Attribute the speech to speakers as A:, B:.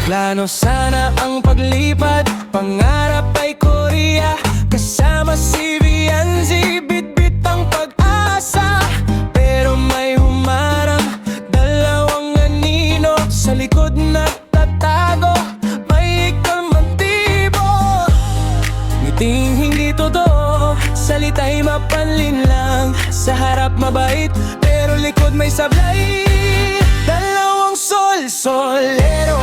A: Plano sana ang paglipat, pangarap ay Korea. Kasama si Vianzi, bitbit ang pag-asa. Pero may humarang, dalawang anino sa likod na tatago, may ikalmantibo. Ngiting hindi totoo, salita'y mapanlin lang. Sa harap mabait, pero likod may sablay. Dalawang solero